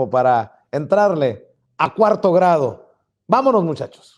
tiempo para entrarle a cuarto grado. Vámonos, muchachos.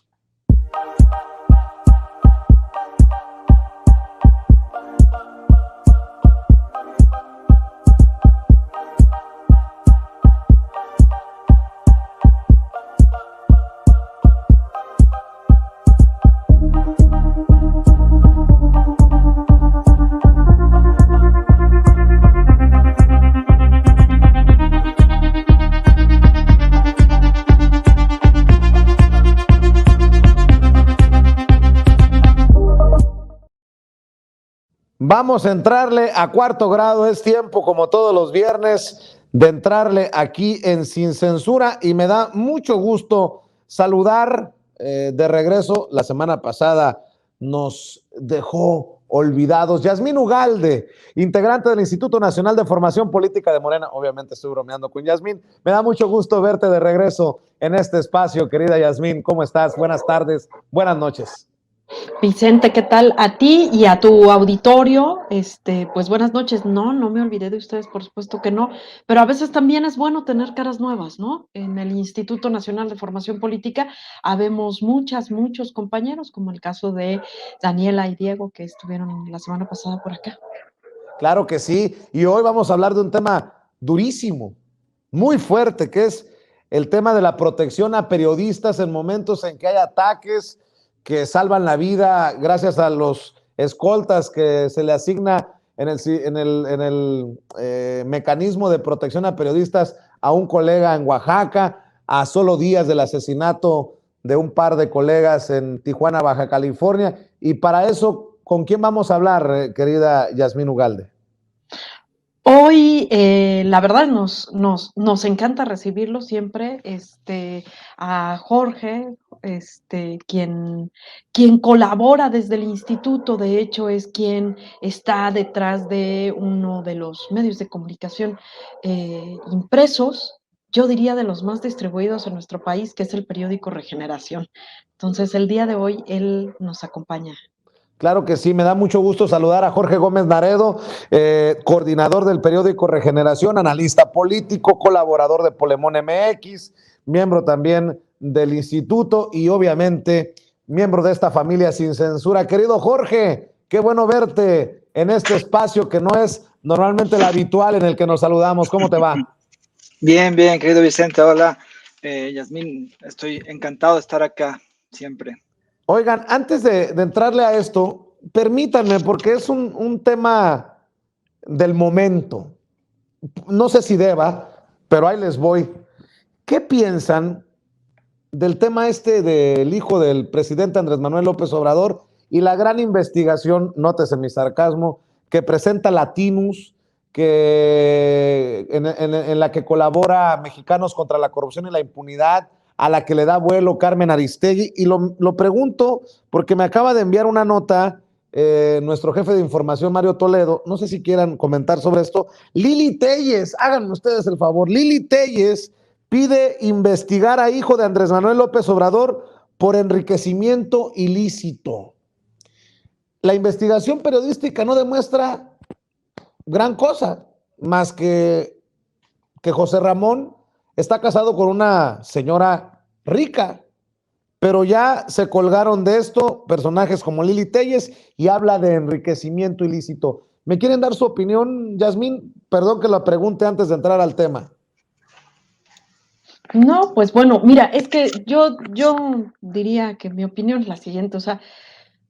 Vamos a entrarle a cuarto grado. Es tiempo, como todos los viernes, de entrarle aquí en Sin Censura, y me da mucho gusto saludar de regreso. La semana pasada nos dejó olvidados Yasmín Ugalde, integrante del Instituto Nacional de Formación Política de Morena. Obviamente estoy bromeando con Yasmín. Me da mucho gusto verte de regreso en este espacio, querida Yasmín. ¿Cómo estás? Buenas tardes, buenas noches. Vicente, ¿qué tal? A ti y a tu auditorio, pues buenas noches. No me olvidé de ustedes, por supuesto que no, pero a veces también es bueno tener caras nuevas, ¿no? En el Instituto Nacional de Formación Política habemos muchos compañeros, como el caso de Daniela y Diego, que estuvieron la semana pasada por acá. Claro que sí, y hoy vamos a hablar de un tema durísimo, muy fuerte, que es el tema de la protección a periodistas en momentos en que hay ataques que salvan la vida gracias a los escoltas que se le asigna en el mecanismo de protección a periodistas a un colega en Oaxaca, a solo días del asesinato de un par de colegas en Tijuana, Baja California. Y para eso, ¿con quién vamos a hablar, querida Yasmín Ugalde? Hoy, la verdad, nos encanta recibirlo siempre, a Jorge, quien colabora desde el instituto. De hecho, es quien está detrás de uno de los medios de comunicación impresos, yo diría de los más distribuidos en nuestro país, que es el periódico Regeneración. Entonces, el día de hoy, él nos acompaña. Claro que sí, me da mucho gusto saludar a Jorge Gómez Naredo, coordinador del periódico Regeneración, analista político, colaborador de Polemón MX, miembro también del instituto y obviamente miembro de esta familia Sin Censura. Querido Jorge, qué bueno verte en este espacio que no es normalmente el habitual en el que nos saludamos. ¿Cómo te va? Bien, querido Vicente, hola. Yasmín, estoy encantado de estar acá siempre. Oigan, antes de entrarle a esto, permítanme, porque es un tema del momento. No sé si deba, pero ahí les voy. ¿Qué piensan del tema este del hijo del presidente Andrés Manuel López Obrador y la gran investigación, nótese mi sarcasmo, que presenta Latinus, en la que colabora Mexicanos contra la Corrupción y la Impunidad, a la que le da vuelo Carmen Aristegui? Y lo pregunto porque me acaba de enviar una nota nuestro jefe de información, Mario Toledo. No sé si quieran comentar sobre esto. Lili Telles, háganme ustedes el favor. Lili Telles pide investigar a hijo de Andrés Manuel López Obrador por enriquecimiento ilícito. La investigación periodística no demuestra gran cosa, más que José Ramón está casado con una señora rica, pero ya se colgaron de esto personajes como Lili Telles y habla de enriquecimiento ilícito. ¿Me quieren dar su opinión, Yasmín? Perdón que la pregunte antes de entrar al tema. No, pues bueno, mira, es que yo diría que mi opinión es la siguiente, o sea,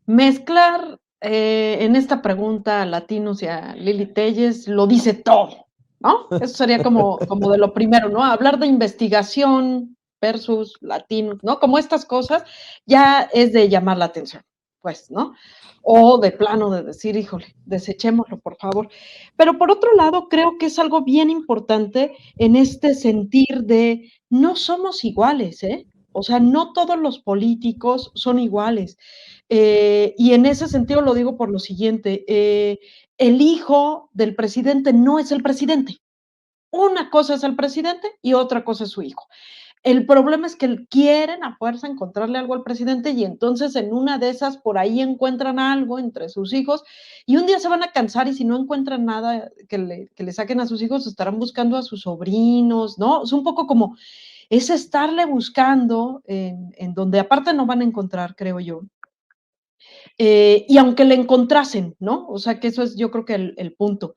mezclar en esta pregunta a Latinos y a Lili Telles lo dice todo, ¿no? Eso sería como de lo primero, ¿no? Hablar de investigación versus latinos, ¿no? Como estas cosas ya es de llamar la atención, pues, ¿no? O de plano de decir, híjole, desechémoslo, por favor. Pero por otro lado, creo que es algo bien importante en este sentir de no somos iguales, ¿eh? O sea, no todos los políticos son iguales. Y en ese sentido lo digo por lo siguiente, el hijo del presidente no es el presidente. Una cosa es el presidente y otra cosa es su hijo. El problema es que quieren a fuerza encontrarle algo al presidente y entonces en una de esas por ahí encuentran algo entre sus hijos y un día se van a cansar y si no encuentran nada que le saquen a sus hijos, estarán buscando a sus sobrinos, ¿no? Es un poco como, es estarle buscando en donde aparte no van a encontrar, creo yo. Y aunque le encontrasen, ¿no? O sea, que eso es yo creo que el punto.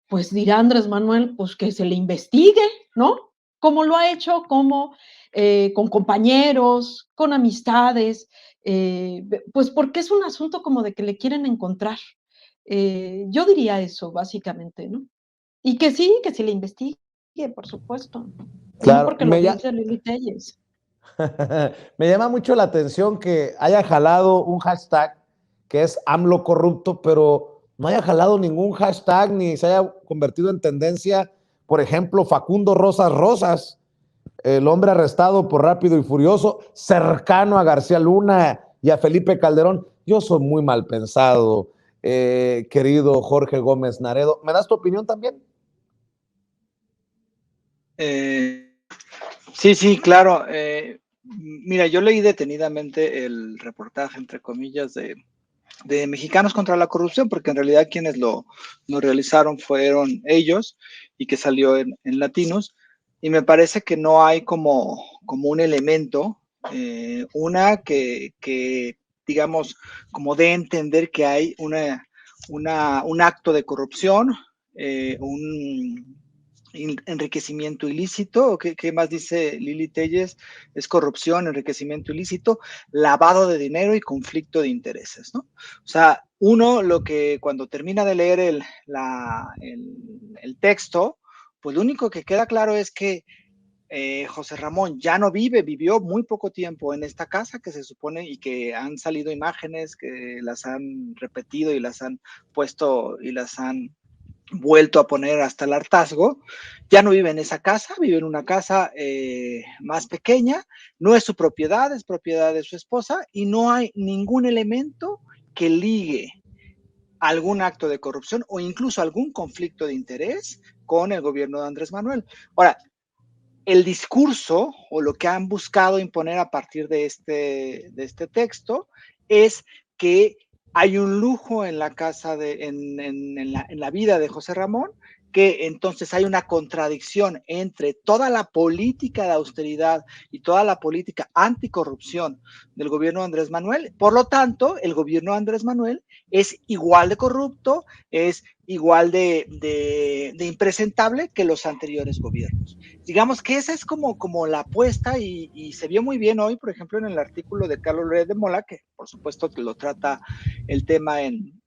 Pues dirá Andrés Manuel, pues que se le investigue, ¿no? Como lo ha hecho, como con compañeros, con amistades, pues porque es un asunto como de que le quieren encontrar. Yo diría eso, básicamente, ¿no? Y que sí le investigue, por supuesto. Y no Claro, porque lo dice Lili Telles. me llama mucho la atención que haya jalado un hashtag que es AMLO corrupto, pero no haya jalado ningún hashtag ni se haya convertido en tendencia, por ejemplo, Facundo Rosas Rosas, el hombre arrestado por Rápido y Furioso, cercano a García Luna y a Felipe Calderón. Yo soy muy mal pensado, querido Jorge Gómez Naredo. ¿Me das tu opinión también? Sí, claro. Mira, yo leí detenidamente el reportaje, entre comillas, de Mexicanos contra la Corrupción, porque en realidad quienes lo realizaron fueron ellos y que salió en Latinos. Y me parece que no hay como un elemento, una que, digamos, como de entender que hay un acto de corrupción, un enriquecimiento ilícito. ¿Qué más dice Lili Telles? Es corrupción, enriquecimiento ilícito, lavado de dinero y conflicto de intereses, ¿no? O sea, uno lo que cuando termina de leer el texto, pues lo único que queda claro es que José Ramón ya no vivió muy poco tiempo en esta casa que se supone y que han salido imágenes que las han repetido y las han puesto y las han vuelto a poner hasta el hartazgo. Ya no vive en esa casa, vive en una casa más pequeña, no es su propiedad, es propiedad de su esposa y no hay ningún elemento que ligue algún acto de corrupción o incluso algún conflicto de interés con el gobierno de Andrés Manuel. Ahora, el discurso o lo que han buscado imponer a partir de este texto es que hay un lujo en la casa, en la vida de José Ramón, que entonces hay una contradicción entre toda la política de austeridad y toda la política anticorrupción del gobierno de Andrés Manuel. Por lo tanto, el gobierno de Andrés Manuel es igual de corrupto, es igual de impresentable que los anteriores gobiernos. Digamos que esa es como la apuesta y se vio muy bien hoy, por ejemplo, en el artículo de Carlos Loret de Mola, que por supuesto que lo trata el tema en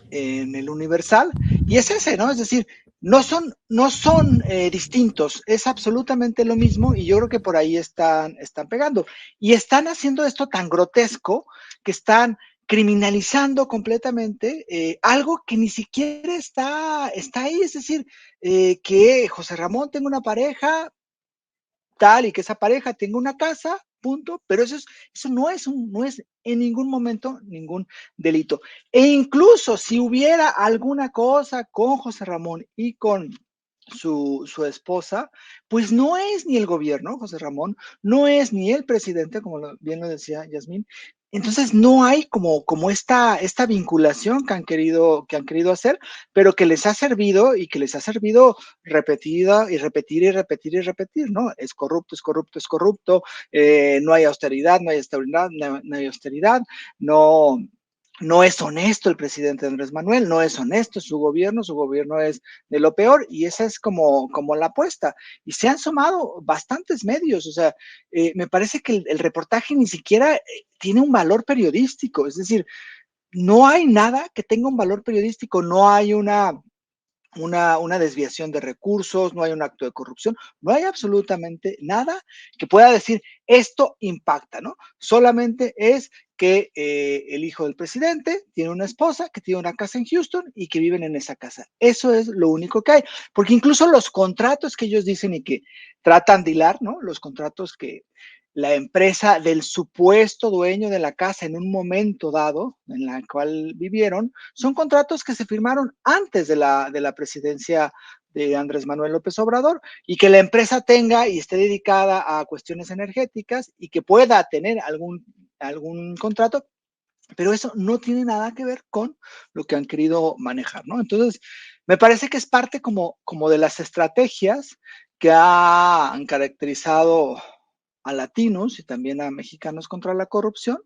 el Universal, y es ese, ¿no? Es decir, no son distintos, es absolutamente lo mismo y yo creo que por ahí están pegando. Y están haciendo esto tan grotesco que están criminalizando completamente algo que ni siquiera está ahí, es decir, que José Ramón tenga una pareja tal y que esa pareja tenga una casa, punto, pero eso no es en ningún momento ningún delito. E incluso si hubiera alguna cosa con José Ramón y con su esposa, pues no es ni el gobierno, José Ramón, no es ni el presidente, como bien lo decía Yasmín. Entonces no hay como esta vinculación que han querido hacer, pero que les ha servido y que les ha servido repetida y repetir y repetir y repetir, ¿no? Es corrupto, es corrupto, es corrupto, no hay austeridad, no hay estabilidad, no hay austeridad, no es honesto el presidente Andrés Manuel, no es honesto su gobierno es de lo peor y esa es como la apuesta. Y se han sumado bastantes medios, o sea, me parece que el reportaje ni siquiera tiene un valor periodístico, es decir, no hay nada que tenga un valor periodístico, no hay una desviación de recursos, no hay un acto de corrupción, no hay absolutamente nada que pueda decir esto impacta, ¿no? Solamente es que el hijo del presidente tiene una esposa que tiene una casa en Houston y que viven en esa casa. Eso es lo único que hay, porque incluso los contratos que ellos dicen y que tratan de hilar, ¿no? Los contratos que la empresa del supuesto dueño de la casa en un momento dado en la cual vivieron, son contratos que se firmaron antes de la presidencia de Andrés Manuel López Obrador, y que la empresa tenga y esté dedicada a cuestiones energéticas y que pueda tener algún contrato, pero eso no tiene nada que ver con lo que han querido manejar, ¿no? Entonces, me parece que es parte como de las estrategias que han caracterizado a latinos y también a mexicanos contra la corrupción,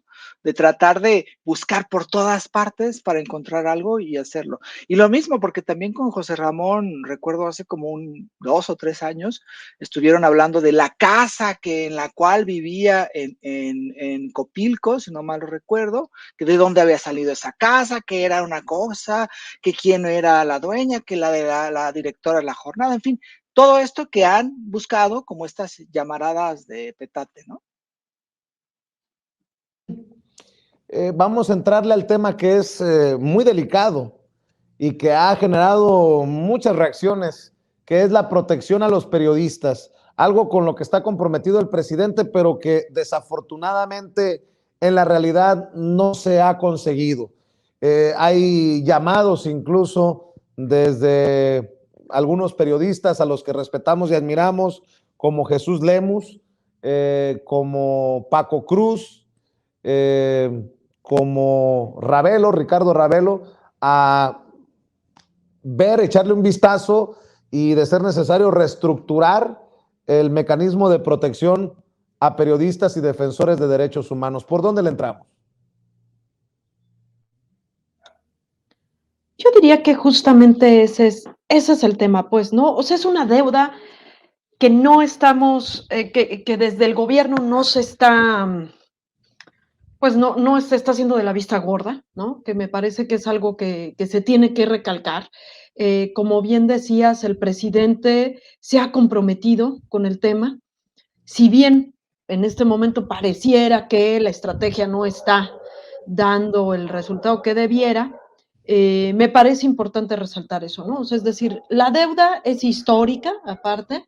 de tratar de buscar por todas partes para encontrar algo y hacerlo. Y lo mismo, porque también con José Ramón, recuerdo hace como 2 o 3 años, estuvieron hablando de la casa en la cual vivía en Copilco, si no mal lo recuerdo, que de dónde había salido esa casa, que era una cosa, que quién era la dueña, que la directora de la jornada, en fin, todo esto que han buscado como estas llamaradas de petate, ¿no? Vamos a entrarle al tema que es muy delicado y que ha generado muchas reacciones, que es la protección a los periodistas, algo con lo que está comprometido el presidente, pero que desafortunadamente en la realidad no se ha conseguido. Hay llamados incluso desde algunos periodistas a los que respetamos y admiramos, como Jesús Lemus, como Paco Cruz, como Ravelo, Ricardo Ravelo, a echarle un vistazo y, de ser necesario, reestructurar el mecanismo de protección a periodistas y defensores de derechos humanos. ¿Por dónde le entramos? Yo diría que justamente ese es el tema, pues, ¿no? O sea, es una deuda que no estamos, que desde el gobierno no se está, pues no se está haciendo de la vista gorda, ¿no? Que me parece que es algo que se tiene que recalcar. Como bien decías, el presidente se ha comprometido con el tema. Si bien en este momento pareciera que la estrategia no está dando el resultado que debiera, me parece importante resaltar eso, ¿no? O sea, es decir, la deuda es histórica, aparte,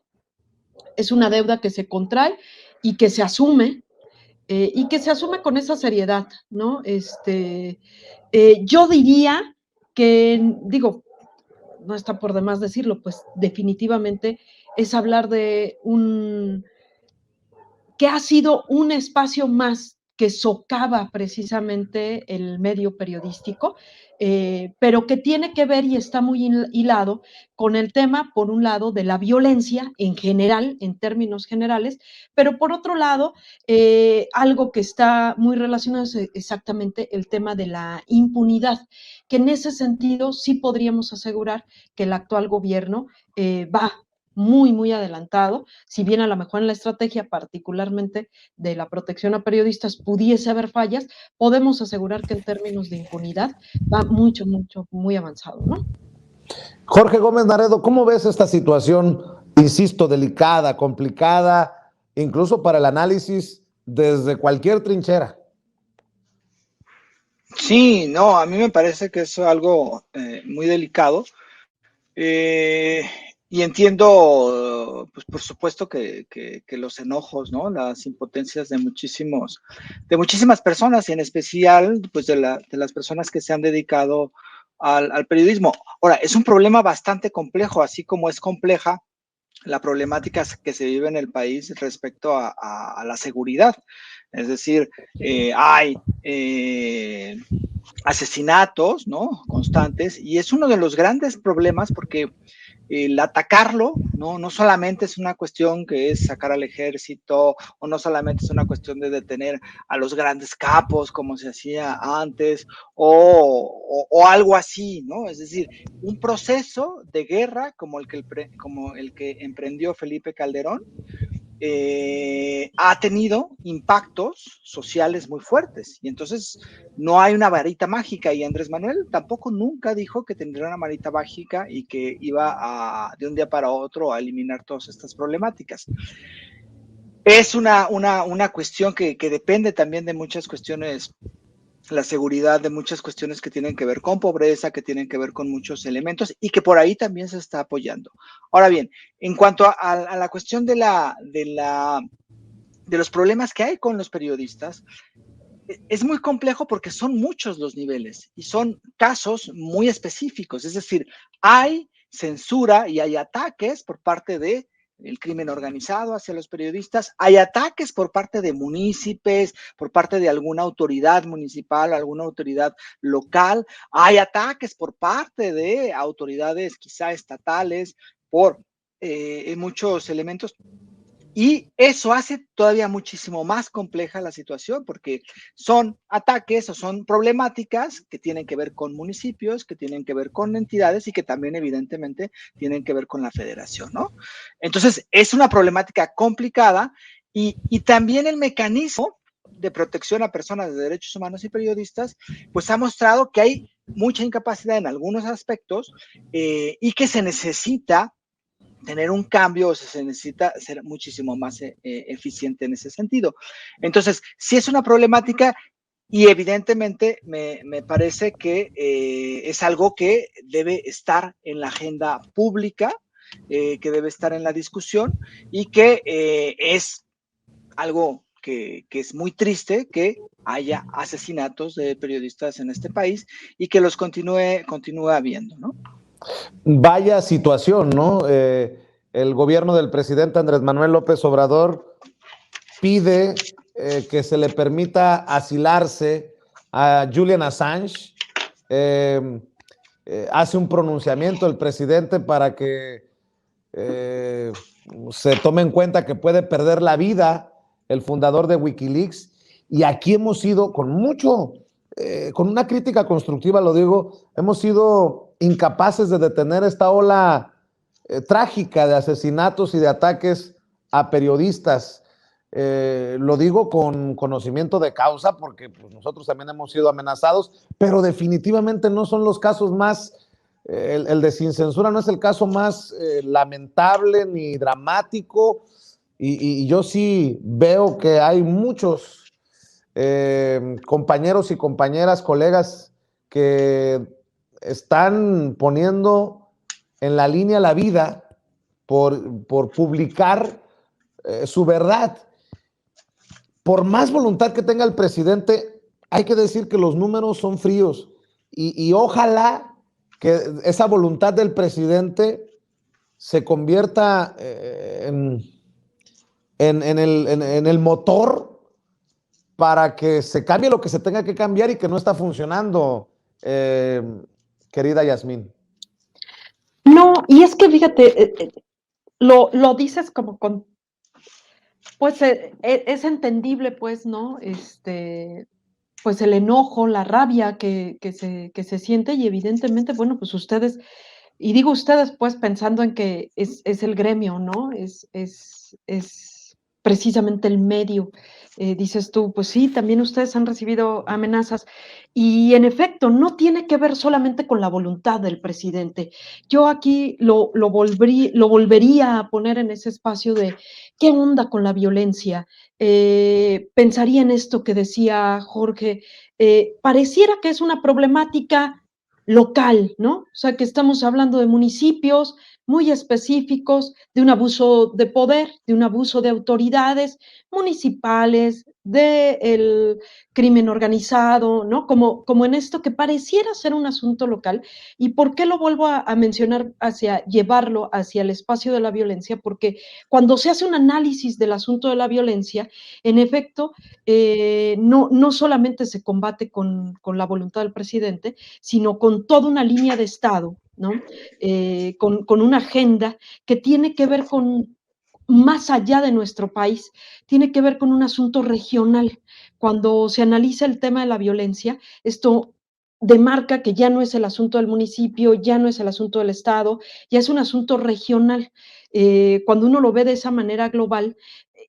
es una deuda que se contrae y que se asume, y que se asume con esa seriedad, ¿no? Yo diría que, digo, no está por demás decirlo, pues definitivamente es hablar de que ha sido un espacio más que socava precisamente el medio periodístico, pero que tiene que ver y está muy hilado con el tema, por un lado, de la violencia en general, en términos generales, pero por otro lado, algo que está muy relacionado es exactamente el tema de la impunidad, que en ese sentido sí podríamos asegurar que el actual gobierno va muy, muy adelantado, si bien a lo mejor en la estrategia, particularmente de la protección a periodistas, pudiese haber fallas, podemos asegurar que en términos de impunidad va mucho, mucho, muy avanzado, ¿no? Jorge Gómez Naredo, ¿cómo ves esta situación, insisto, delicada, complicada, incluso para el análisis desde cualquier trinchera? Sí, no, a mí me parece que es algo muy delicado. Y entiendo, pues por supuesto que los enojos, ¿no? Las impotencias de muchísimas personas, y en especial, pues de las personas que se han dedicado al periodismo. Ahora, es un problema bastante complejo, así como es compleja la problemática que se vive en el país respecto a la seguridad. Es decir, hay asesinatos, ¿no? Constantes, y es uno de los grandes problemas porque el atacarlo, no solamente es una cuestión que es sacar al ejército, o no solamente es una cuestión de detener a los grandes capos como se hacía antes, o algo así, ¿no? Es decir, un proceso de guerra como el que emprendió Felipe Calderón, ha tenido impactos sociales muy fuertes, y entonces no hay una varita mágica, y Andrés Manuel tampoco nunca dijo que tendría una varita mágica y que iba de un día para otro a eliminar todas estas problemáticas. Es una cuestión que depende también de muchas cuestiones, la seguridad, de muchas cuestiones que tienen que ver con pobreza, que tienen que ver con muchos elementos, y que por ahí también se está apoyando. Ahora bien, en cuanto a la cuestión de los problemas que hay con los periodistas, es muy complejo porque son muchos los niveles y son casos muy específicos. Es decir, hay censura y hay ataques por parte de el crimen organizado hacia los periodistas, hay ataques por parte de municipios, por parte de alguna autoridad municipal, alguna autoridad local, hay ataques por parte de autoridades quizá estatales por muchos elementos. Y eso hace todavía muchísimo más compleja la situación porque son ataques o son problemáticas que tienen que ver con municipios, que tienen que ver con entidades y que también evidentemente tienen que ver con la federación, ¿no? Entonces, es una problemática complicada y también el mecanismo de protección a personas de derechos humanos y periodistas, pues ha mostrado que hay mucha incapacidad en algunos aspectos y que se necesita tener un cambio, o sea, se necesita ser muchísimo más eficiente en ese sentido. Entonces, sí es una problemática y evidentemente me parece que es algo que debe estar en la agenda pública, que debe estar en la discusión y que es algo que es muy triste que haya asesinatos de periodistas en este país y que los continúe habiendo, ¿no? Vaya situación, ¿no? El gobierno del presidente Andrés Manuel López Obrador pide que se le permita asilarse a Julian Assange. Hace un pronunciamiento el presidente para que se tome en cuenta que puede perder la vida el fundador de Wikileaks. Y aquí hemos sido con una crítica constructiva, lo digo, hemos sido incapaces de detener esta ola trágica de asesinatos y de ataques a periodistas. Lo digo con conocimiento de causa porque pues, nosotros también hemos sido amenazados, pero definitivamente no son los casos más, el de Sin Censura no es el caso más lamentable ni dramático y yo sí veo que hay muchos compañeros y compañeras, colegas que están poniendo en la línea la vida por publicar su verdad. Por más voluntad que tenga el presidente, hay que decir que los números son fríos y ojalá que esa voluntad del presidente se convierta en el motor para que se cambie lo que se tenga que cambiar y que no está funcionando, querida Yasmín. No, y es que fíjate, lo dices como con, pues es entendible, pues, ¿no? Pues el enojo, la rabia que se siente y evidentemente, bueno, pues ustedes, y digo ustedes, pues pensando en que es el gremio, ¿no? Es precisamente el medio. Dices tú, pues sí, también ustedes han recibido amenazas y en efecto, no tiene que ver solamente con la voluntad del presidente. Yo aquí lo volvería a poner en ese espacio de qué onda con la violencia. Pensaría en esto que decía Jorge, pareciera que es una problemática local, ¿no? O sea, que estamos hablando de municipios muy específicos, de un abuso de poder, de un abuso de autoridades municipales, del crimen organizado, ¿no? Como en esto que pareciera ser un asunto local. ¿Y por qué lo vuelvo a mencionar llevarlo hacia el espacio de la violencia? Porque cuando se hace un análisis del asunto de la violencia, en efecto, no solamente se combate con la voluntad del presidente, sino con toda una línea de Estado, ¿no? Con una agenda que tiene que ver con más allá de nuestro país, tiene que ver con un asunto regional. Cuando se analiza el tema de la violencia, esto demarca que ya no es el asunto del municipio, ya no es el asunto del Estado, ya es un asunto regional. Cuando uno lo ve de esa manera global,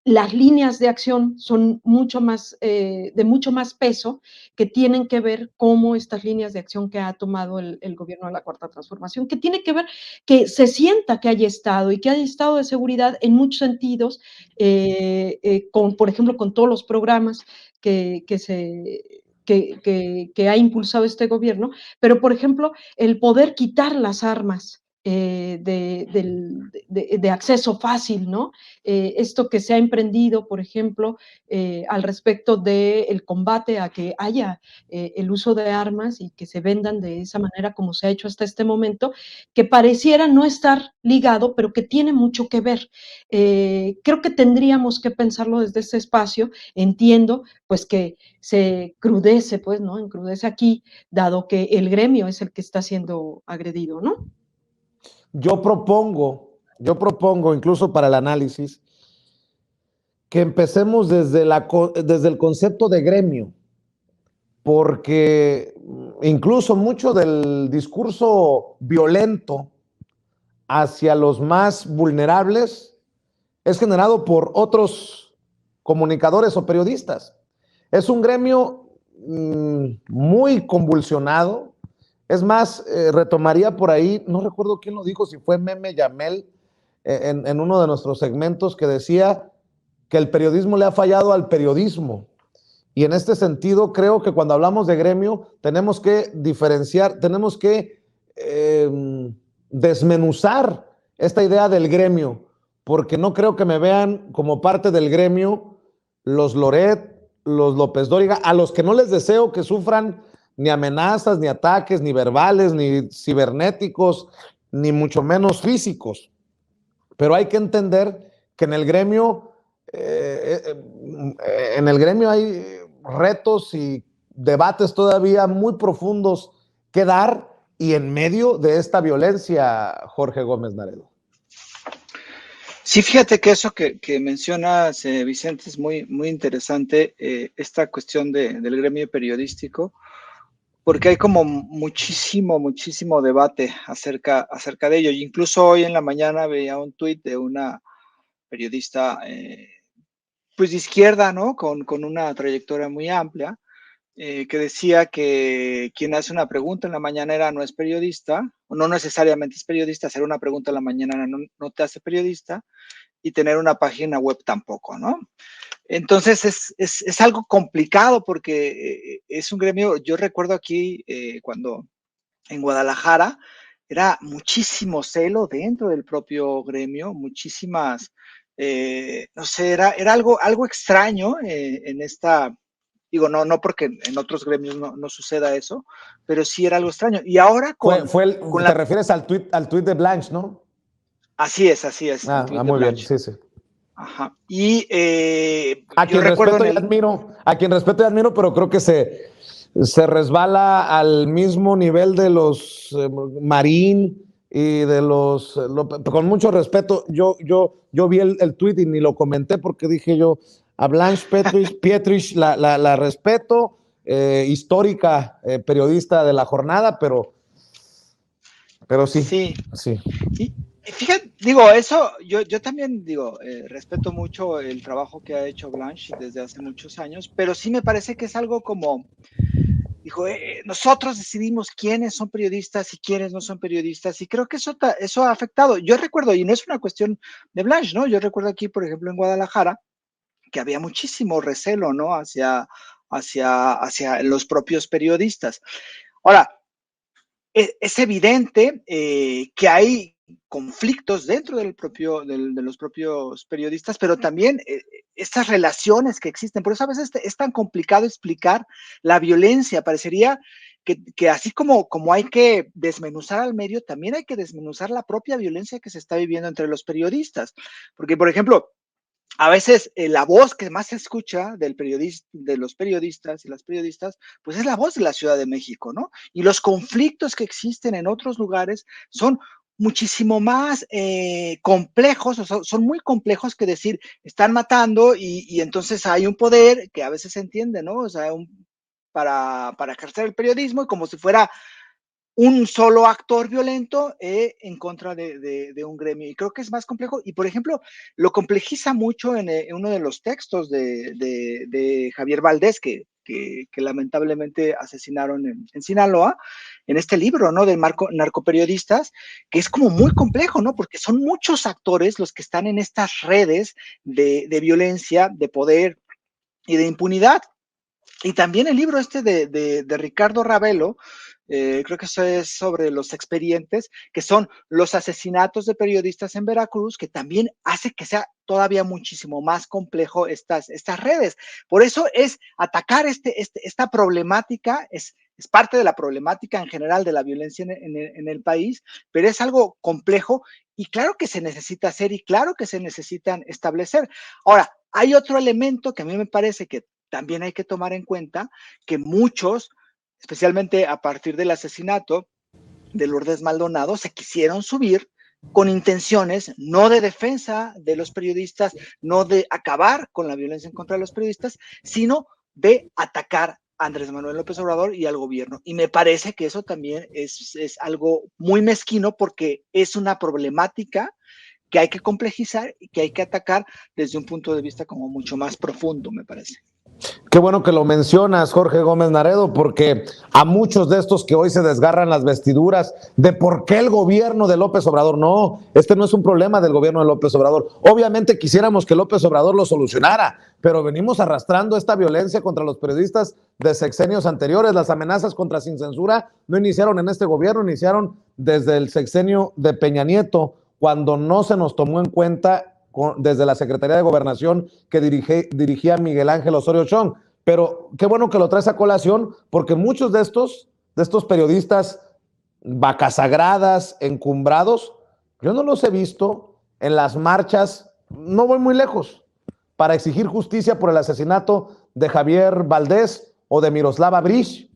las líneas de acción son mucho más, de mucho más peso, que tienen que ver cómo estas líneas de acción que ha tomado el gobierno de la Cuarta Transformación, que tiene que ver que se sienta que hay Estado y que hay Estado de seguridad en muchos sentidos, por ejemplo, con todos los programas que ha impulsado este gobierno, pero por ejemplo, el poder quitar las armas de acceso fácil, ¿no? Esto que se ha emprendido, por ejemplo, al respecto del combate a que haya el uso de armas y que se vendan de esa manera como se ha hecho hasta este momento, que pareciera no estar ligado, pero que tiene mucho que ver. Creo que tendríamos que pensarlo desde ese espacio. Entiendo, pues, que se crudece, pues, ¿no? Encrudece aquí, dado que el gremio es el que está siendo agredido, ¿no? Yo propongo incluso para el análisis que empecemos desde el concepto de gremio, porque incluso mucho del discurso violento hacia los más vulnerables es generado por otros comunicadores o periodistas. Es un gremio muy convulsionado. Es más, retomaría por ahí, no recuerdo quién lo dijo, si fue Meme Yamel, en uno de nuestros segmentos, que decía que el periodismo le ha fallado al periodismo. Y en este sentido, creo que cuando hablamos de gremio, tenemos que diferenciar, tenemos que desmenuzar esta idea del gremio, porque no creo que me vean como parte del gremio los Loret, los López Dóriga, a los que no les deseo que sufran ni amenazas, ni ataques, ni verbales, ni cibernéticos, ni mucho menos físicos. Pero hay que entender que en el gremio hay retos y debates todavía muy profundos que dar y en medio de esta violencia, Jorge Gómez Naredo. Sí, fíjate que eso que mencionas, Vicente, es muy, muy interesante, esta cuestión del gremio periodístico, porque hay como muchísimo debate acerca de ello. Incluso hoy en la mañana veía un tuit de una periodista, pues de izquierda, ¿no? Con una trayectoria muy amplia, que decía que quien hace una pregunta en la mañanera no es periodista, o no necesariamente es periodista, hacer una pregunta en la mañanera no te hace periodista, y tener una página web tampoco, ¿no? Entonces es algo complicado porque es un gremio, yo recuerdo aquí cuando en Guadalajara era muchísimo celo dentro del propio gremio, muchísimas, no sé, era algo extraño en esta, digo, no porque en otros gremios no suceda eso, pero sí era algo extraño. Y ahora con Te la... refieres al tuit de Blanche, ¿no? Así es, el tuit de Muy bien, Blanche. sí, sí. Ajá. Y A yo quien recuerdo respeto y admiro, pero creo que se resbala al mismo nivel de los Marín y de los, con mucho respeto, yo vi el tuit y ni lo comenté porque dije yo, a Blanche Pietrich la respeto, histórica periodista de la jornada, pero sí, sí. sí. Y fíjate, digo, eso, yo también digo, respeto mucho el trabajo que ha hecho Blanche desde hace muchos años, pero sí me parece que es algo como, dijo, nosotros decidimos quiénes son periodistas y quiénes no son periodistas, y creo que eso ha afectado. Yo recuerdo, y no es una cuestión de Blanche, ¿no? Yo recuerdo aquí, por ejemplo, en Guadalajara, que había muchísimo recelo, ¿no? Hacia los propios periodistas. Ahora, es evidente que hay conflictos dentro de los propios periodistas, pero también estas relaciones que existen. Por eso a veces es tan complicado explicar la violencia. Parecería que así como hay que desmenuzar al medio, también hay que desmenuzar la propia violencia que se está viviendo entre los periodistas. Porque, por ejemplo, a veces la voz que más se escucha de los periodistas y las periodistas, pues es la voz de la Ciudad de México, ¿no? Y los conflictos que existen en otros lugares son muchísimo más complejos, o sea, son muy complejos que decir, están matando y entonces hay un poder que a veces se entiende, ¿no? O sea, para ejercer el periodismo y como si fuera un solo actor violento en contra de un gremio. Y creo que es más complejo. Y, por ejemplo, lo complejiza mucho en uno de los textos de Javier Valdés, que lamentablemente asesinaron en Sinaloa, en este libro, ¿no? De narcoperiodistas, que es como muy complejo, ¿no? Porque son muchos actores los que están en estas redes de violencia, de poder y de impunidad. Y también el libro este de Ricardo Ravelo, creo que eso es sobre los expedientes, que son los asesinatos de periodistas en Veracruz, que también hace que sea todavía muchísimo más complejo estas redes. Por eso es atacar esta problemática, es parte de la problemática en general de la violencia en el país, pero es algo complejo y claro que se necesita hacer y claro que se necesitan establecer. Ahora, hay otro elemento que a mí me parece que también hay que tomar en cuenta, que muchos, especialmente a partir del asesinato de Lourdes Maldonado, se quisieron subir con intenciones no de defensa de los periodistas, no de acabar con la violencia en contra de los periodistas, sino de atacar a Andrés Manuel López Obrador y al gobierno. Y me parece que eso también es algo muy mezquino porque es una problemática que hay que complejizar y que hay que atacar desde un punto de vista como mucho más profundo, me parece. Qué bueno que lo mencionas, Jorge Gómez Naredo, porque a muchos de estos que hoy se desgarran las vestiduras de por qué el gobierno de López Obrador, no, este no es un problema del gobierno de López Obrador. Obviamente quisiéramos que López Obrador lo solucionara, pero venimos arrastrando esta violencia contra los periodistas de sexenios anteriores. Las amenazas contra Sin Censura no iniciaron en este gobierno, iniciaron desde el sexenio de Peña Nieto, cuando no se nos tomó en cuenta desde la Secretaría de Gobernación que dirigía Miguel Ángel Osorio Chong. Pero qué bueno que lo traes a colación, porque muchos de estos periodistas vacas sagradas, encumbrados, yo no los he visto en las marchas, no voy muy lejos, para exigir justicia por el asesinato de Javier Valdés o de Miroslava Bridge.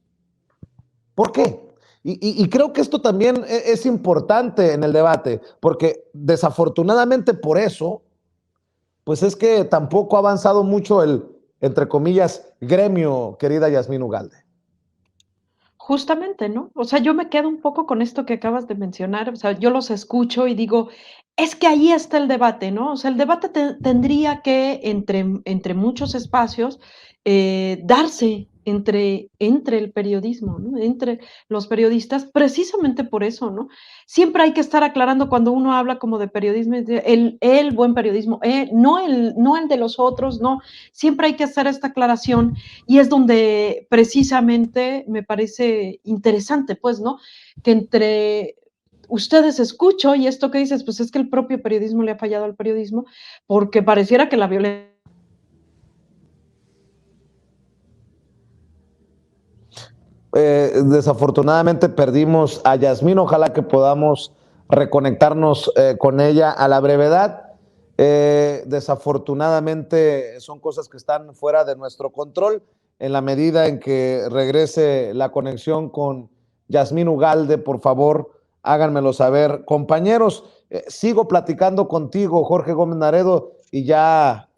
¿Por qué? Y creo que esto también es importante en el debate, porque desafortunadamente por eso, pues es que tampoco ha avanzado mucho el, entre comillas, gremio, querida Yasmín Ugalde. Justamente, ¿no? O sea, yo me quedo un poco con esto que acabas de mencionar, o sea, yo los escucho y digo, es que ahí está el debate, ¿no? O sea, el debate tendría que, entre muchos espacios, darse entre el periodismo, ¿no? Entre los periodistas, precisamente por eso, ¿no? Siempre hay que estar aclarando cuando uno habla como de periodismo, el buen periodismo, no el de los otros, no. Siempre hay que hacer esta aclaración y es donde precisamente me parece interesante, pues, ¿no? Que entre ustedes escucho y esto que dices, pues es que el propio periodismo le ha fallado al periodismo, porque pareciera que la violencia. Desafortunadamente perdimos a Yasmín, ojalá que podamos reconectarnos con ella a la brevedad. Desafortunadamente son cosas que están fuera de nuestro control. En la medida en que regrese la conexión con Yasmín Ugalde, por favor, háganmelo saber. Compañeros, sigo platicando contigo, Jorge Gómez Naredo, y ya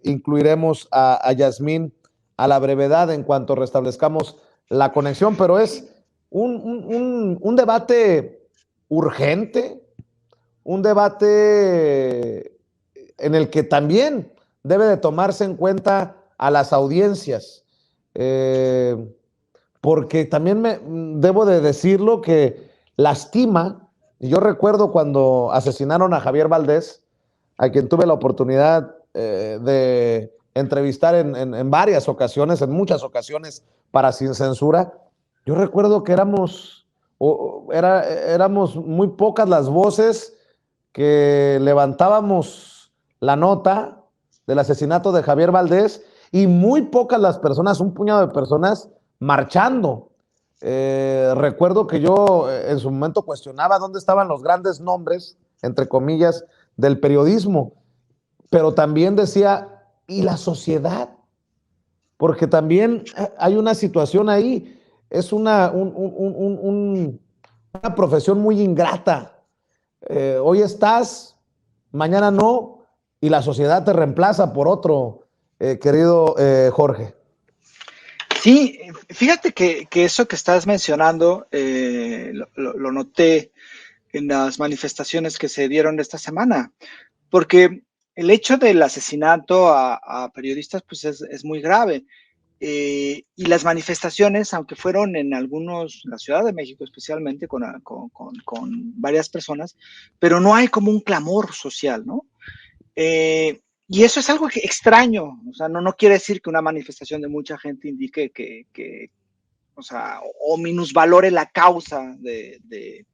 incluiremos a Yasmín a la brevedad en cuanto restablezcamos la conexión, pero es un debate urgente, un debate en el que también debe de tomarse en cuenta a las audiencias, porque también debo de decirlo que lastima, y yo recuerdo cuando asesinaron a Javier Valdés, a quien tuve la oportunidad de entrevistar en varias ocasiones, en muchas ocasiones, para Sin Censura. Yo recuerdo que éramos muy pocas las voces que levantábamos la nota del asesinato de Javier Valdés y muy pocas las personas, un puñado de personas marchando. Recuerdo que yo en su momento cuestionaba dónde estaban los grandes nombres, entre comillas, del periodismo, pero también decía, ¿y la sociedad? Porque también hay una situación ahí, es una profesión muy ingrata. Hoy estás, mañana no, y la sociedad te reemplaza por otro, querido Jorge. Sí, fíjate que eso que estás mencionando lo noté en las manifestaciones que se dieron esta semana, porque el hecho del asesinato a periodistas pues es muy grave. Y las manifestaciones, aunque fueron en algunos, la Ciudad de México especialmente, con varias personas, pero no hay como un clamor social, ¿no? Y eso es algo extraño, o sea, no quiere decir que una manifestación de mucha gente indique que o sea, o minusvalore la causa de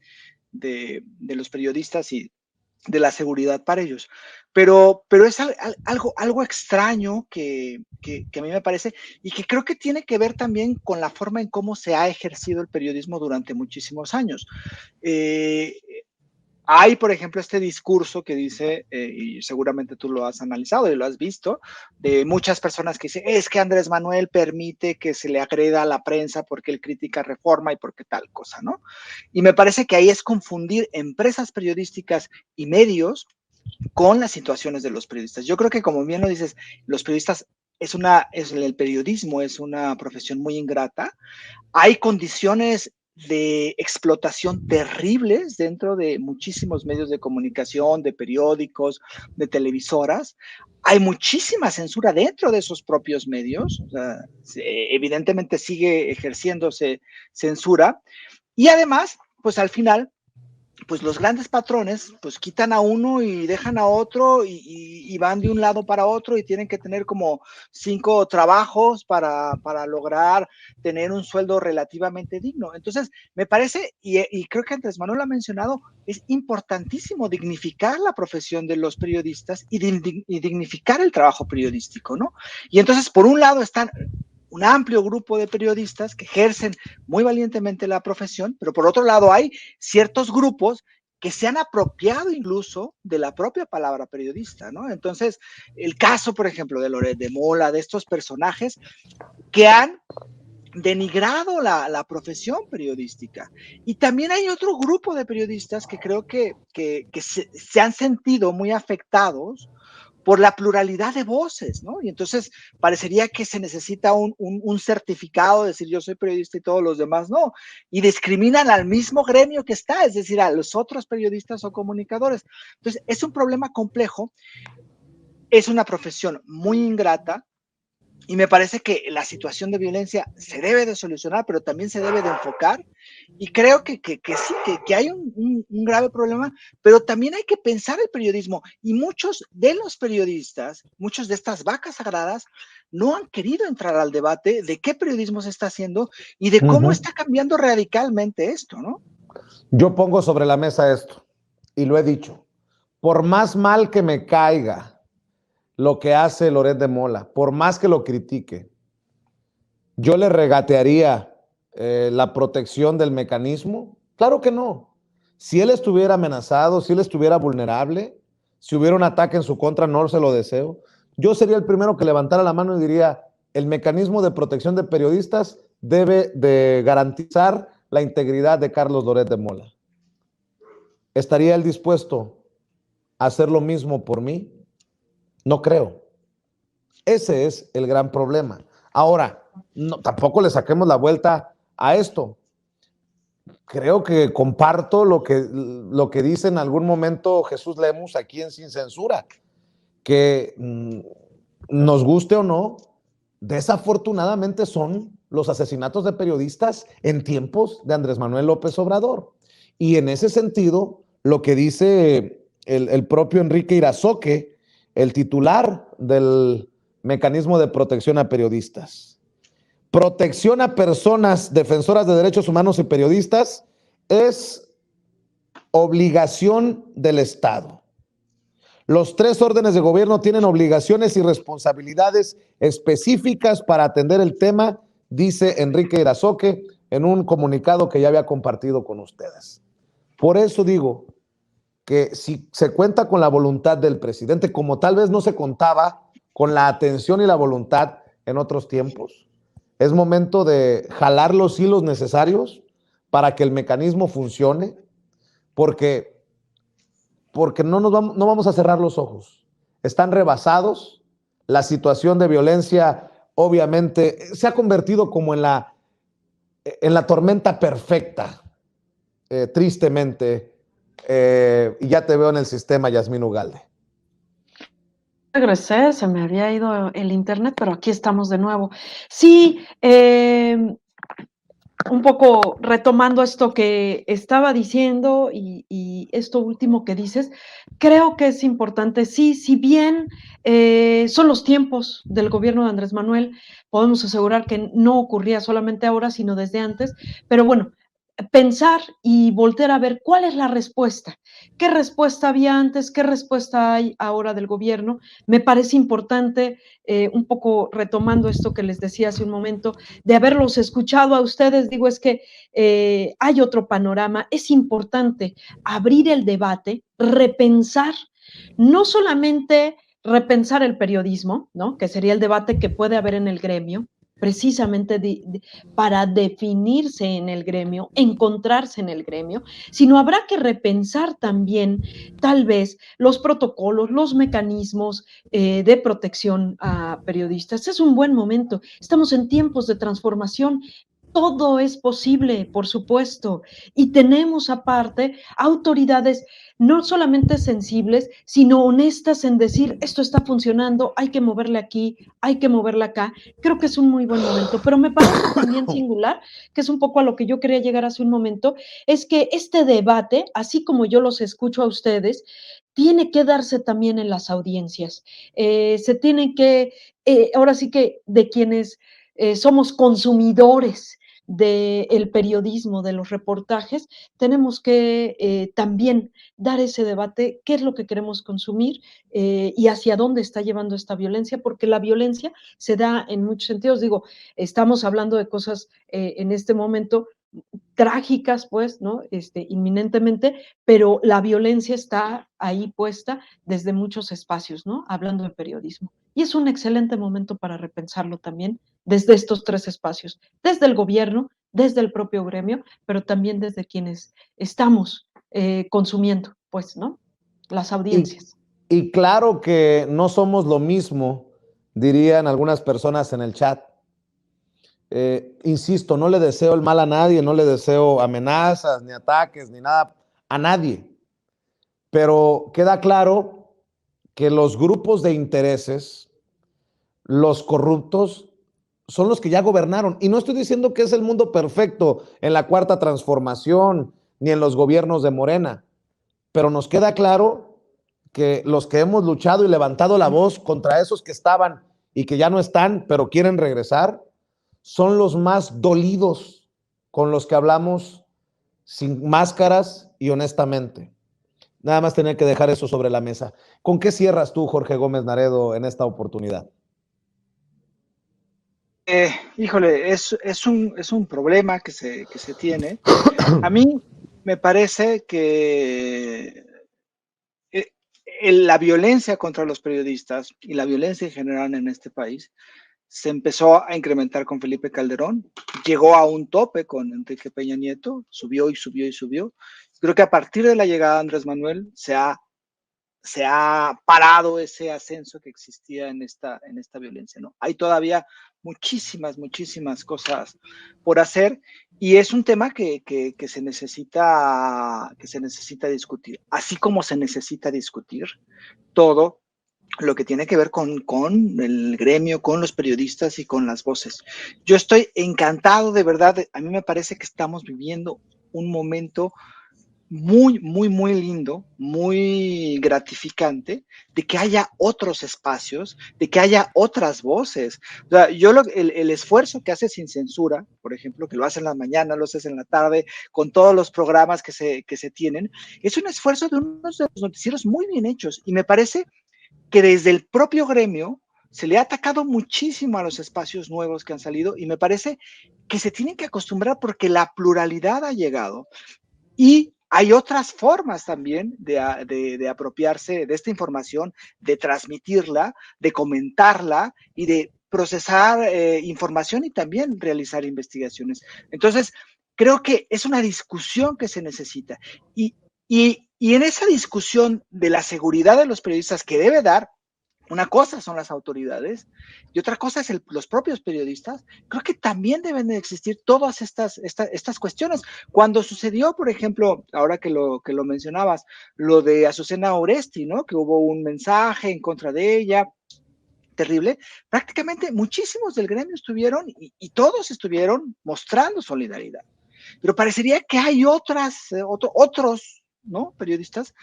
los periodistas y de la seguridad para ellos. Pero es algo extraño que a mí me parece y que creo que tiene que ver también con la forma en cómo se ha ejercido el periodismo durante muchísimos años. Hay, por ejemplo, este discurso que dice, y seguramente tú lo has analizado y lo has visto, de muchas personas que dicen, es que Andrés Manuel permite que se le agreda a la prensa porque él critica Reforma y porque tal cosa, ¿no? Y me parece que ahí es confundir empresas periodísticas y medios con las situaciones de los periodistas. Yo creo que, como bien lo dices, los periodistas el periodismo es una profesión muy ingrata. Hay condiciones de explotación terribles dentro de muchísimos medios de comunicación, de periódicos, de televisoras. Hay muchísima censura dentro de esos propios medios. O sea, evidentemente sigue ejerciéndose censura. Y además, pues al final, pues los grandes patrones pues quitan a uno y dejan a otro y van de un lado para otro y tienen que tener como 5 trabajos para lograr tener un sueldo relativamente digno. Entonces, me parece, y creo que Andrés Manuel lo ha mencionado, es importantísimo dignificar la profesión de los periodistas y dignificar el trabajo periodístico, ¿no? Y entonces, por un lado están un amplio grupo de periodistas que ejercen muy valientemente la profesión, pero por otro lado hay ciertos grupos que se han apropiado incluso de la propia palabra periodista, ¿no? Entonces, el caso, por ejemplo, de Loret de Mola, de estos personajes que han denigrado la profesión periodística. Y también hay otro grupo de periodistas que creo que se han sentido muy afectados por la pluralidad de voces, ¿no? Y entonces parecería que se necesita un certificado, decir yo soy periodista y todos los demás no, y discriminan al mismo gremio que está, es decir, a los otros periodistas o comunicadores. Entonces, es un problema complejo, es una profesión muy ingrata, y me parece que la situación de violencia se debe de solucionar, pero también se debe de enfocar. Y creo que sí, que hay un grave problema, pero también hay que pensar el periodismo. Y muchos de los periodistas, muchos de estas vacas sagradas, no han querido entrar al debate de qué periodismo se está haciendo y de cómo está cambiando radicalmente esto, ¿no? Yo pongo sobre la mesa esto, y lo he dicho, por más mal que me caiga lo que hace Loret de Mola, por más que lo critique, yo le regatearía la protección del mecanismo. Claro que no. Si él estuviera amenazado, si él estuviera vulnerable, si hubiera un ataque en su contra, no se lo deseo. Yo sería el primero que levantara la mano y diría, el mecanismo de protección de periodistas debe de garantizar la integridad de Carlos Loret de Mola. ¿Estaría él dispuesto a hacer lo mismo por mí? No creo. Ese es el gran problema. Ahora, no, tampoco le saquemos la vuelta a esto. Creo que comparto lo que dice en algún momento Jesús Lemus aquí en Sin Censura, que nos guste o no, desafortunadamente son los asesinatos de periodistas en tiempos de Andrés Manuel López Obrador. Y en ese sentido, lo que dice el propio Enrique Irazoque, el titular del mecanismo de protección a periodistas. Protección a personas defensoras de derechos humanos y periodistas es obligación del Estado. Los 3 órdenes de gobierno tienen obligaciones y responsabilidades específicas para atender el tema, dice Enrique Irazoque en un comunicado que ya había compartido con ustedes. Por eso digo que si se cuenta con la voluntad del presidente, como tal vez no se contaba con la atención y la voluntad en otros tiempos, es momento de jalar los hilos necesarios para que el mecanismo funcione, porque no vamos a cerrar los ojos. Están rebasados, la situación de violencia obviamente se ha convertido como en la tormenta perfecta, tristemente, y ya te veo en el sistema, Yasmín Ugalde. Regresé, se me había ido el internet, pero aquí estamos de nuevo. Sí, un poco retomando esto que estaba diciendo y esto último que dices, creo que es importante, sí, si bien son los tiempos del gobierno de Andrés Manuel, podemos asegurar que no ocurría solamente ahora, sino desde antes, pero bueno, pensar y voltear a ver cuál es la respuesta, qué respuesta había antes, qué respuesta hay ahora del gobierno. Me parece importante, un poco retomando esto que les decía hace un momento, de haberlos escuchado a ustedes, digo, es que hay otro panorama, es importante abrir el debate, repensar, no solamente repensar el periodismo, ¿no? Que sería el debate que puede haber en el gremio, precisamente para definirse en el gremio, encontrarse en el gremio, sino habrá que repensar también tal vez los protocolos, los mecanismos de protección a periodistas. Es un buen momento, estamos en tiempos de transformación. Todo es posible, por supuesto, y tenemos aparte autoridades no solamente sensibles, sino honestas en decir, esto está funcionando, hay que moverle aquí, hay que moverle acá. Creo que es un muy buen momento, pero me parece también singular, que es un poco a lo que yo quería llegar hace un momento, es que este debate, así como yo los escucho a ustedes, tiene que darse también en las audiencias. Se tienen que, ahora sí que de quienes somos consumidores del periodismo, de los reportajes, tenemos que también dar ese debate, qué es lo que queremos consumir y hacia dónde está llevando esta violencia, porque la violencia se da en muchos sentidos. Digo, estamos hablando de cosas en este momento trágicas, pues, ¿no? Inminentemente, pero la violencia está ahí puesta desde muchos espacios, ¿no? Hablando de periodismo. Y es un excelente momento para repensarlo también desde estos tres espacios, desde el gobierno, desde el propio gremio, pero también desde quienes estamos consumiendo, pues, ¿no? Las Y, audiencias. y claro que no somos lo mismo, dirían algunas personas en el chat. Insisto, no le deseo el mal a nadie, no le deseo amenazas, ni ataques, ni nada a nadie. Pero queda claro que los grupos de intereses, los corruptos, son los que ya gobernaron. Y no estoy diciendo que es el mundo perfecto en la cuarta transformación, ni en los gobiernos de Morena, pero nos queda claro que los que hemos luchado y levantado la voz contra esos que estaban y que ya no están, pero quieren regresar, son los más dolidos con los que hablamos sin máscaras y honestamente. Nada más tener que dejar eso sobre la mesa. ¿Con qué cierras tú, Jorge Gómez Naredo, en esta oportunidad? Híjole, es un problema que se tiene. A mí me parece que la violencia contra los periodistas y la violencia en general en este país se empezó a incrementar con Felipe Calderón, llegó a un tope con Enrique Peña Nieto, subió y subió y subió. Creo que a partir de la llegada de Andrés Manuel se ha parado ese ascenso que existía en esta violencia, ¿no? Hay todavía muchísimas cosas por hacer y es un tema que se necesita discutir, así como se necesita discutir todo lo que tiene que ver con el gremio, con los periodistas y con las voces. Yo estoy encantado, de verdad, a mí me parece que estamos viviendo un momento muy lindo, muy gratificante, de que haya otros espacios, de que haya otras voces. O sea, el esfuerzo que hace Sin Censura, por ejemplo, que lo hace en la mañana, lo hace en la tarde, con todos los programas que se tienen, es un esfuerzo de unos de los noticieros muy bien hechos. Y me parece que desde el propio gremio se le ha atacado muchísimo a los espacios nuevos que han salido y me parece que se tienen que acostumbrar porque la pluralidad ha llegado. Y hay otras formas también de apropiarse de esta información, de transmitirla, de comentarla y de procesar información y también realizar investigaciones. Entonces, creo que es una discusión que se necesita. Y en esa discusión de la seguridad de los periodistas que debe dar, una cosa son las autoridades y otra cosa es los propios periodistas. Creo que también deben de existir todas estas cuestiones. Cuando sucedió, por ejemplo, ahora que lo mencionabas, lo de Azucena Oresti, ¿no? Que hubo un mensaje en contra de ella. terrible, prácticamente muchísimos del gremio estuvieron y todos estuvieron mostrando solidaridad. Pero parecería que hay otros, ¿no?, periodistas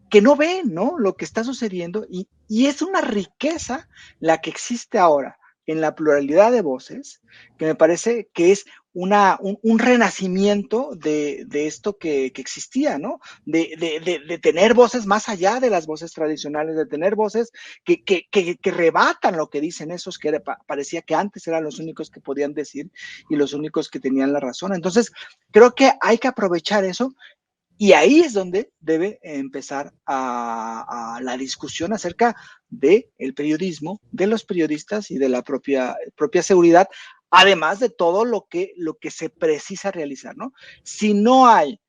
que no ven, ¿no?, lo que está sucediendo y es una riqueza la que existe ahora en la pluralidad de voces, que me parece que es un renacimiento de esto que existía, ¿no? De tener voces más allá de las voces tradicionales, de tener voces que rebatan lo que dicen esos que parecía que antes eran los únicos que podían decir y los únicos que tenían la razón. Entonces, creo que hay que aprovechar eso. Y ahí es donde debe empezar a la discusión acerca del periodismo, de los periodistas y de la propia seguridad, además de todo lo que se precisa realizar, ¿no? Si no hay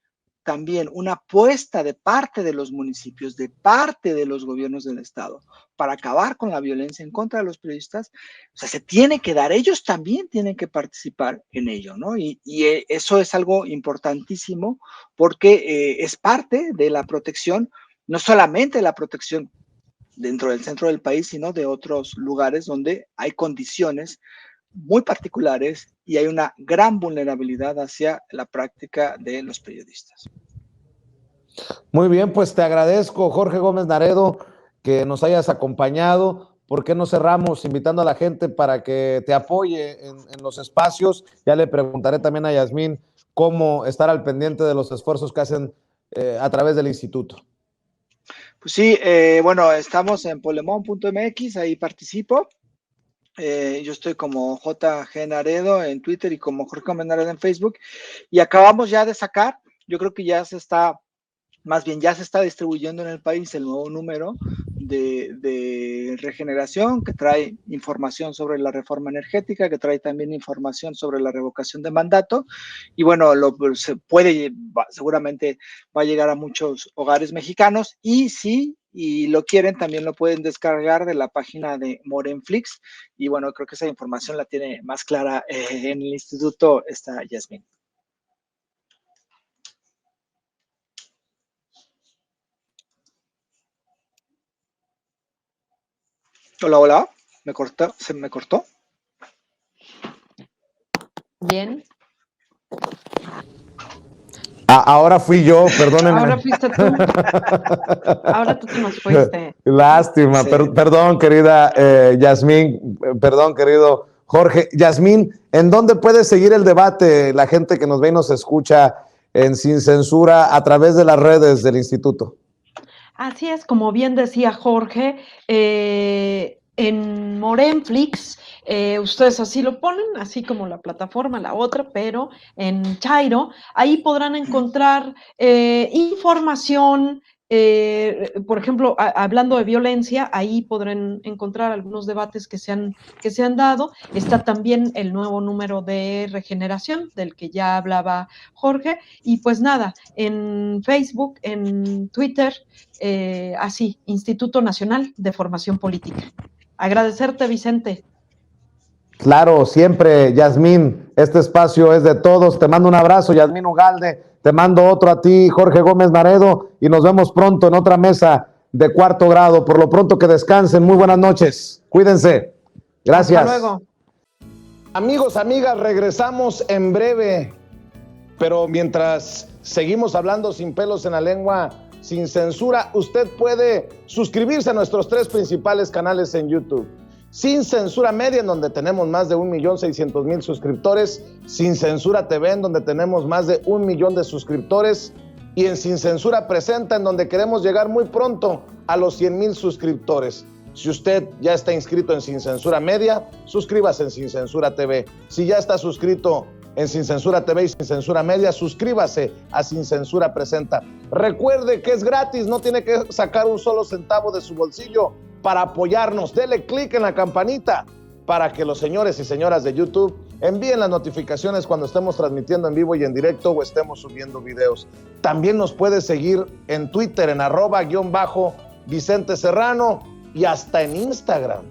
también una apuesta de parte de los municipios, de parte de los gobiernos del estado, para acabar con la violencia en contra de los periodistas, o sea, se tiene que dar, ellos también tienen que participar en ello, ¿no? Y eso es algo importantísimo porque es parte de la protección, no solamente la protección dentro del centro del país, sino de otros lugares donde hay condiciones muy particulares y hay una gran vulnerabilidad hacia la práctica de los periodistas. Muy bien, pues te agradezco, Jorge Gómez Naredo, que nos hayas acompañado. ¿Por qué no cerramos invitando a la gente para que te apoye en los espacios? Ya le preguntaré también a Yasmín cómo estar al pendiente de los esfuerzos que hacen a través del instituto. Pues sí, bueno, estamos en polemon.mx, ahí participo. Yo estoy como JG Naredo en Twitter y como Jorge Gómez Naredo en Facebook, y acabamos ya de sacar, yo creo que ya se está distribuyendo en el país el nuevo número de Regeneración, que trae información sobre la reforma energética, que trae también información sobre la revocación de mandato, y bueno, seguramente va a llegar a muchos hogares mexicanos, y si lo quieren, también lo pueden descargar de la página de Morenflix, y bueno, creo que esa información la tiene más clara en el instituto, está Yasmín. Hola, ¿se me cortó? Bien. Ahora fui yo, perdónenme. Ahora fuiste tú. Ahora tú te nos fuiste. Lástima, Sí. Perdón, querida Yasmín, perdón, querido Jorge. Yasmín, ¿en dónde puede seguir el debate la gente que nos ve y nos escucha en Sin Censura a través de las redes del instituto? Así es, como bien decía Jorge, en Morenflix, ustedes así lo ponen, así como la plataforma, la otra, pero en Chairo, ahí podrán encontrar información, por ejemplo, hablando de violencia, ahí podrán encontrar algunos debates que se han dado. Está también el nuevo número de Regeneración, del que ya hablaba Jorge, y pues nada, en Facebook, en Twitter, así, Instituto Nacional de Formación Política. Agradecerte, Vicente. Claro, siempre, Yasmín, este espacio es de todos. Te mando un abrazo, Yasmín Ugalde. Te mando otro a ti, Jorge Gómez Naredo, y nos vemos pronto en otra mesa de Cuarto Grado. Por lo pronto, que descansen. Muy buenas noches. Cuídense. Gracias. Hasta luego. Amigos, amigas, regresamos en breve. Pero mientras seguimos hablando sin pelos en la lengua, sin censura, usted puede suscribirse a nuestros 3 principales canales en YouTube. Sin Censura Media, en donde tenemos más de 1,600,000 suscriptores. Sin Censura TV, en donde tenemos más de 1 millón de suscriptores. Y en Sin Censura Presenta, en donde queremos llegar muy pronto a los 100,000 suscriptores. Si usted ya está inscrito en Sin Censura Media, suscríbase en Sin Censura TV. Si ya está suscrito en Sin Censura TV y Sin Censura Media, suscríbase a Sin Censura Presenta. Recuerde que es gratis, no tiene que sacar un solo centavo de su bolsillo para apoyarnos. Dele clic en la campanita para que los señores y señoras de YouTube envíen las notificaciones cuando estemos transmitiendo en vivo y en directo o estemos subiendo videos. También nos puede seguir en Twitter en @Vicente Serrano y hasta en Instagram.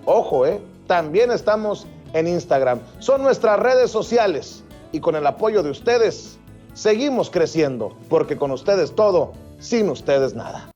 Ojo, también estamos en Instagram. Son nuestras redes sociales y con el apoyo de ustedes seguimos creciendo, porque con ustedes todo, sin ustedes nada.